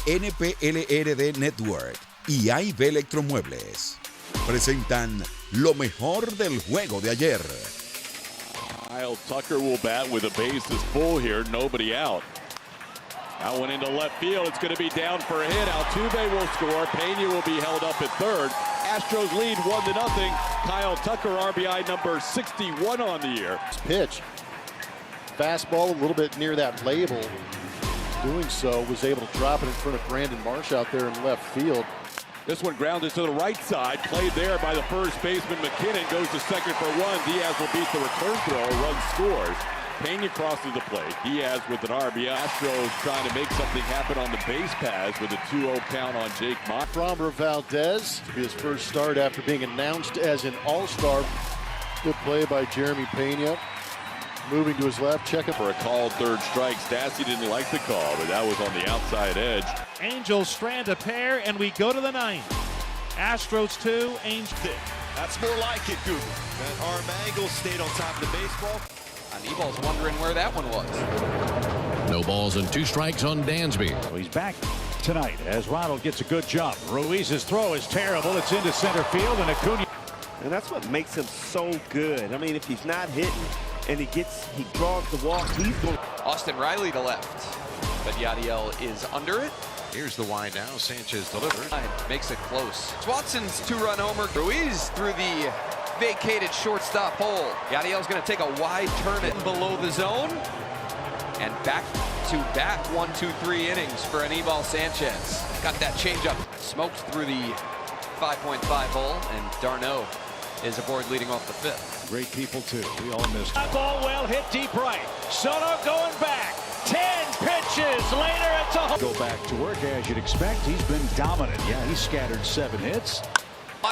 NPLRD Network y AIB Electromuebles presentan lo mejor del juego de ayer. Kyle Tucker will bat with the bases full here, nobody out. That one into left field. It's going to be down for a hit. Altuve will score. Pena will be held up at third. Astros lead 1-0. Kyle Tucker, RBI number 61 on the year. Pitch. Fastball a little bit near that label. Doing so, was able to drop it in front of Brandon Marsh out there in left field. This one grounded to the right side. Played there by the first baseman McKinnon. Goes to second for one. Diaz will beat the return throw. Run scores. Pena crosses the plate. Diaz with an RBI. Astros trying to make something happen on the base pass with a 2-0 count on Jake Mott. Framber Valdez to be his first start after being announced as an all-star. Good play by Jeremy Pena. Moving to his left, checking for a called third strike. Stassi didn't like the call, but that was on the outside edge. Angels strand a pair, and we go to the ninth. Astros 2, Angels. That's more like it, Google. That arm angle stayed on top of the baseball. Ebal's wondering where that one was. No balls and 2 strikes on Dansby. Well, he's back tonight as Ronald gets a good jump. Ruiz's throw is terrible. It's into center field, and Acuna. And that's what makes him so good. I mean, if he's not hitting and he draws the walk, he's going. Austin Riley to left, but Yadiel is under it. Here's the wind now. Sanchez delivers. Makes it close. Swatson's 2-run homer. Ruiz through the vacated shortstop hole. Yadiel's going to take a wide turn in below the zone. And back-to-back 1-2-3 innings for Anibal Sanchez. Got that changeup. Smoked through the 5.5 hole, and Darno is aboard leading off the 5th. Great people, too. We all missed. That ball well hit deep right. Soto going back. 10 pitches later, it's a home. Go back to work, as you'd expect. He's been dominant. Yeah, he's scattered 7 hits.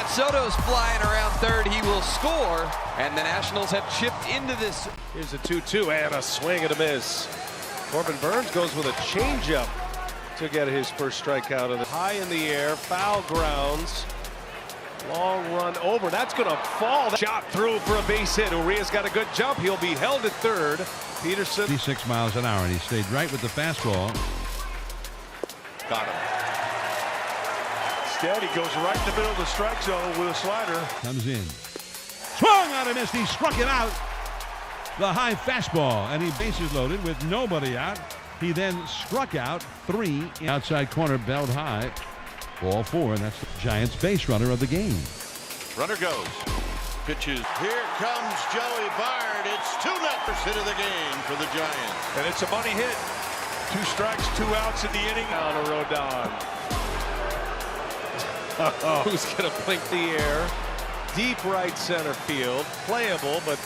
Soto's flying around third. He will score, and the Nationals have chipped into this. Here's a 2-2 and a swing and a miss. Corbin Burns goes with a changeup to get his first strikeout of the high in the air. Foul grounds. Long run over. That's going to fall. Shot through for a base hit. Urias got a good jump. He'll be held at third. Peterson. 56 miles an hour, and he stayed right with the fastball. Got him. Instead, he goes right in the middle of the strike zone with a slider. Comes in. Swung out and missed. He struck it out. The high fastball, and he bases loaded with nobody out. He then struck out 3. Outside corner, belled high. Ball 4, and that's the Giants' base runner of the game. Runner goes. Pitches. Here comes Joey Bard. It's 2 numbers into the game for the Giants. And it's a money hit. 2 strikes, 2 outs in the inning. On a Rodon. Who's going to blink the air? Deep right center field. Playable, but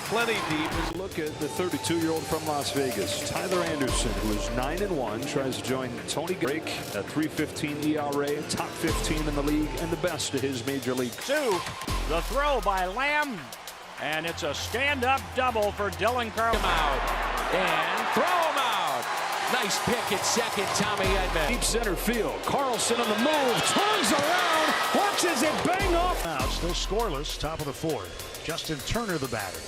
plenty deep. Look at the 32-year-old from Las Vegas, Tyler Anderson, who is 9-1, tries to join Tony Drake, a 3.15 ERA, top 15 in the league, and the best of his major league. 2, the throw by Lamb, and it's a stand-up double for Dylan Carlson. Out and throw him out. Nice pick at second, Tommy Edman. Deep center field, Carlson on the move, turns around, watches it bang off. Now still scoreless, top of the 4th. Justin Turner, the batter.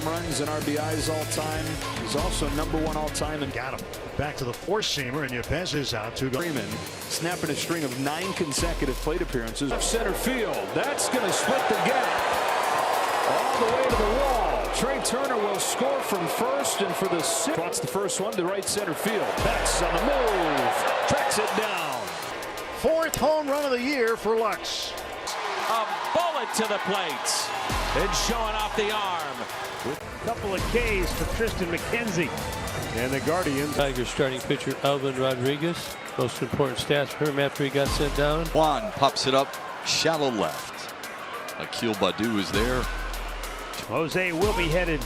Runs and RBIs all time. He's also #1 all time. And got him back to the 4-seamer, and Yepez is out to go. Freeman snapping a string of 9 consecutive plate appearances. Left center field. That's going to split the gap all the way to the wall. Trey Turner will score from first, and for the 6th, trots the first one to right center field. Betts on the move, tracks it down. 4th home run of the year for Lux. A bullet to the plate. And showing off the arm. A couple of Ks for Tristan McKenzie. And the Guardians. Tigers starting pitcher Alvin Rodriguez. Most important stats for him after he got sent down. Juan pops it up, shallow left. Akil Baddoo is there. Jose will be headed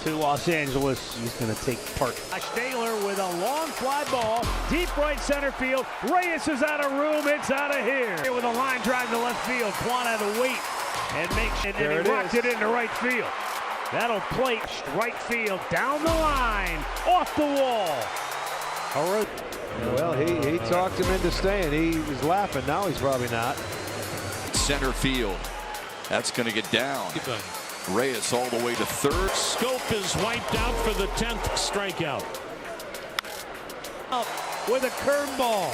to Los Angeles. He's going to take part. Taylor with a long fly ball, deep right center field. Reyes is out of room. It's out of here. With a line drive to left field. Quan had to wait and makes it, and he rocked it into right field. That'll plate right field down the line, off the wall. All right. Well, he talked him into staying. He was laughing. Now he's probably not. Center field. That's going to get down. Reyes all the way to third. Scope is wiped out for the 10th strikeout. Up with a curveball.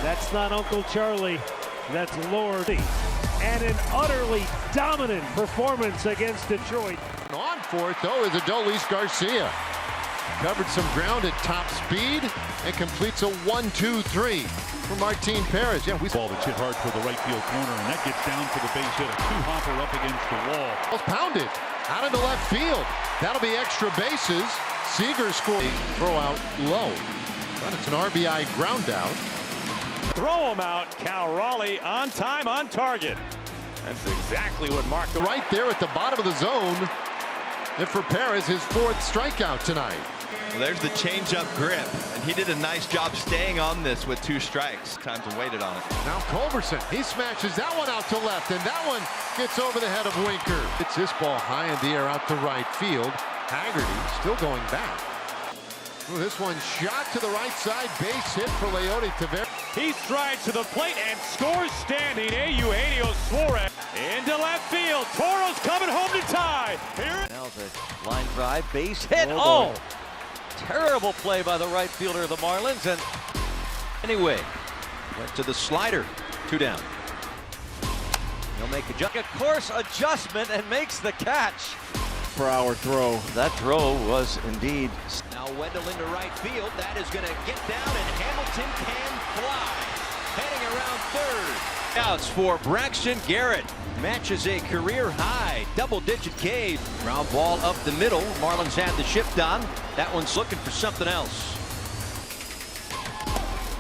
That's not Uncle Charlie. That's Lordy. And an utterly dominant performance against Detroit. On fourth, though, is Adolis Garcia. Covered some ground at top speed and completes a 1-2-3 for Martin Perez. Yeah, ball that's hit hard for the right field corner, and that gets down for the base hit. A two-hopper up against the wall. Pounded out into left field. That'll be extra bases. Seager scored. Throw out low. But it's an RBI ground out. Throw him out. Cal Raleigh on time, on target. That's exactly what marked the right there at the bottom of the zone. And for Perez, his fourth strikeout tonight. Well, there's the changeup grip, and he did a nice job staying on this with 2 strikes. Times and waited on it. Now Culberson, he smashes that one out to left, and that one gets over the head of Winker. It's this ball high in the air out to right field. Haggerty still going back. Ooh, this one shot to the right side, base hit for Leody Taveras. He strides to the plate and scores standing. Eugenio Suarez into left field. Toro's coming home to tie. Here. Now the line drive, base hit. Oh, terrible play by the right fielder of the Marlins. And anyway, went to the slider. 2 down. He'll make a course adjustment and makes the catch. Per hour throw. That throw was indeed. Now Wendell into right field. That is going to get down, and Hamilton can fly. Heading around third. Outs for Braxton Garrett. Matches a career high. Double-digit K. Ground ball up the middle. Marlins had the shift on. That one's looking for something else.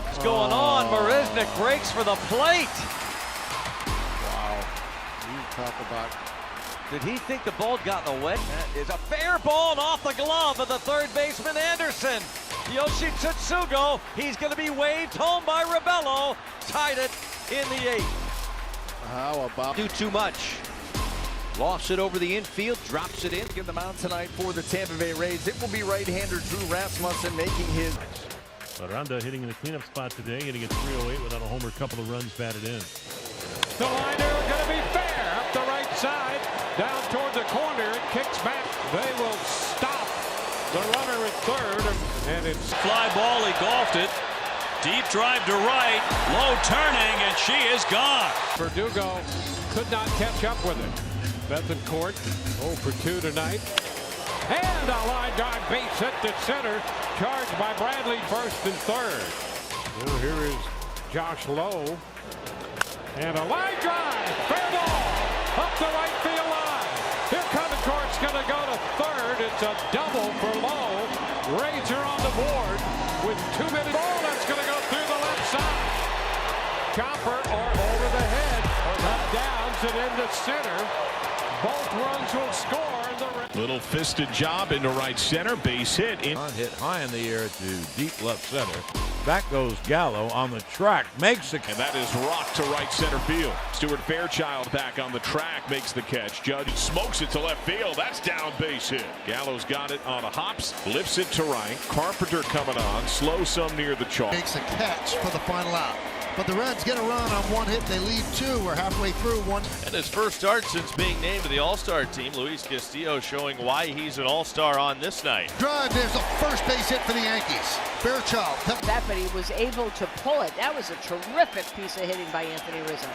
What's going on? Marisnik breaks for the plate. Wow. You talk about. Did he think the ball got in the way? That is a fair ball and off the glove of the third baseman Anderson. Yoshi Tsutsugo, he's going to be waved home by Rebello. Tied it in the 8th. How about? Do too much. Lost it over the infield, drops it in. In the mound tonight for the Tampa Bay Rays. It will be right-hander Drew Rasmussen making his. Aranda hitting in the cleanup spot today, hitting at 308 without a homer, couple of runs batted in. The liner going to be fair up the right side. Down toward the corner, it kicks back. They will stop the runner at third, and it's fly ball. He golfed it. Deep drive to right, low turning, and she is gone. Verdugo could not catch up with it. Bethencourt 0 for 2 tonight. And a line drive base hit to center, charged by Bradley first and third. Well, here is Josh Lowe. And a line drive, fair ball, up the right field line. Here Bethencourt's going to go to third. It's a double for Lowe. Rays are on the board with 2 minutes. Ball that's going to go through the left side. Chopper or over the head, that downs it into center. Both runs will score. Little fisted job into right center, base hit. Hit high in the air to deep left center. Back goes Gallo on the track, makes the catch. And that is rocked to right center field. Stuart Fairchild back on the track, makes the catch. Judge smokes it to left field. That's down base hit. Gallo's got it on a hops, lifts it to right. Carpenter coming on, slow some near the chalk. Makes a catch for the final out. But the Reds get a run on 1 hit. They lead 2. We're halfway through 1. And his first start since being named to the All-Star team, Luis Castillo showing why he's an All-Star on this night. Drive, there's a first base hit for the Yankees. Fairchild. That, but he was able to pull it. That was a terrific piece of hitting by Anthony Rizzo.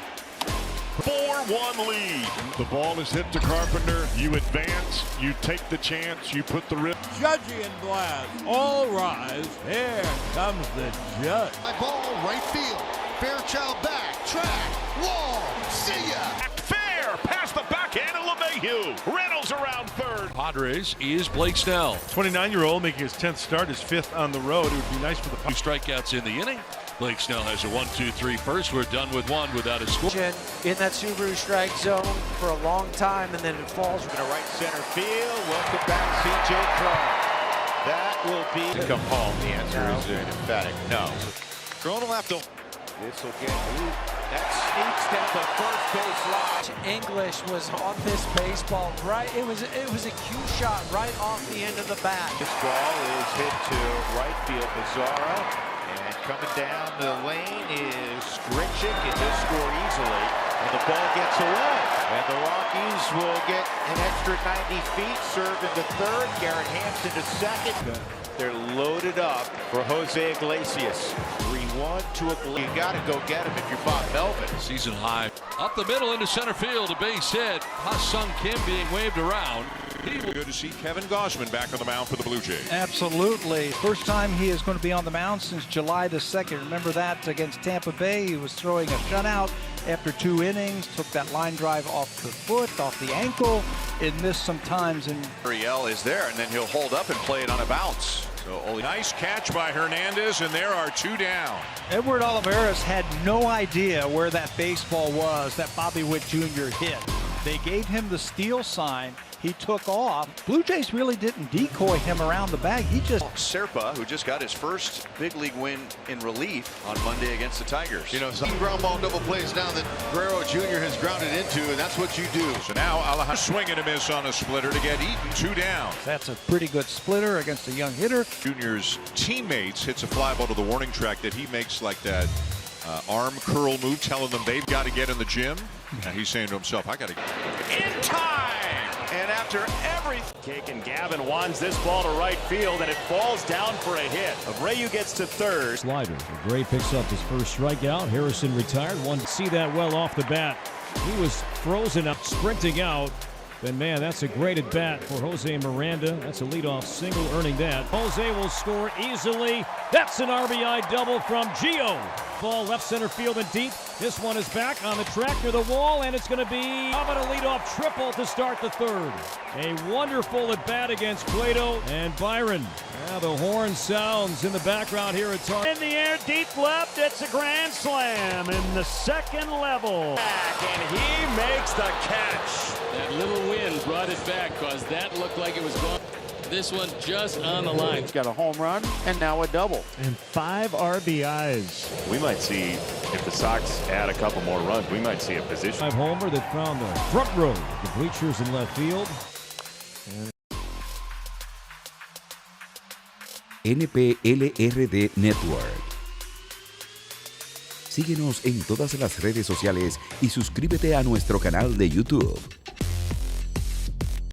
4-1 lead. The ball is hit to Carpenter. You advance, you take the chance, you put the rip. Judgy and Blast, all rise. Here comes the judge. Ball, right field. Fairchild back, track, wall, see ya. Fair, past the backhand of LeMahieu. Reynolds around third. Padres is Blake Snell. 29-year-old making his 10th start, his 5th on the road. It would be nice for the 2 strikeouts in the inning. Blake Snell has a 1-2-3 first. We're done with 1 without a score. In that Subaru strike zone for a long time, and then it falls. To right center field. Welcome back, C.J. Cron. That will be to come home. The answer is an emphatic no. Thrown to left. This will get that sneaks down the first base line. English was on this baseball right. It was a cue shot right off the end of the bat. This ball is hit to right field. Pizarro. And coming down the lane is Grichuk. It does score easily. And the ball gets away. And the Rockies will get an extra 90 feet, serve into third. Garrett Hampson to second. They're loaded up for Jose Iglesias. 3-1 to Iglesias. You got to go get him if you're Bob Melvin. Season high. Up the middle into center field. A base hit. Ha-Sung Kim being waved around. Good to see Kevin Gausman back on the mound for the Blue Jays. Absolutely. First time he is going to be on the mound since July the 2nd. Remember that against Tampa Bay. He was throwing a shutout after 2 innings. Took that line drive off the foot, off the ankle. It missed some times. And Ariel is there, and then he'll hold up and play it on a bounce. So nice catch by Hernandez, and there are 2 down. Edward Olivares had no idea where that baseball was that Bobby Witt Jr. hit. They gave him the steal sign. He took off. Blue Jays really didn't decoy him around the bag. He just... Serpa, who just got his first big league win in relief on Monday against the Tigers. You know, some ground ball double plays now that Guerrero Jr. has grounded into, and that's what you do. So now Alejandro swing and a miss on a splitter to get Eaton 2 down. That's a pretty good splitter against a young hitter. Junior's teammates hits a fly ball to the warning track that he makes like that arm curl move, telling them they've got to get in the gym. And he's saying to himself, I got to get in time. And after every kick, and Gavin wands this ball to right field, and it falls down for a hit. Abreu gets to third. Slider. Gray picks up his first strikeout. Harrison retired. One to see that well off the bat. He was frozen up, sprinting out. Then, man, that's a great at bat for Jose Miranda. That's a leadoff single, earning that. Jose will score easily. That's an RBI double from Gio. Ball left center field and deep. This one is back on the track near the wall, and it's going to be how about a leadoff triple to start the third. A wonderful at bat against Cueto and Byron. Now the horn sounds in the background here at Tar. In the air, deep left. It's a grand slam in the second level. And he makes the catch. That little wind brought it back because that looked like it was gone. This one just on the line. He's got a home run and now a double. And 5 RBIs. We might see, if the Sox add a couple more runs, we might see a position. 5 homer that found the front row, the bleachers in left field. NPLRD Network. Síguenos en todas las redes sociales y suscríbete a nuestro canal de YouTube.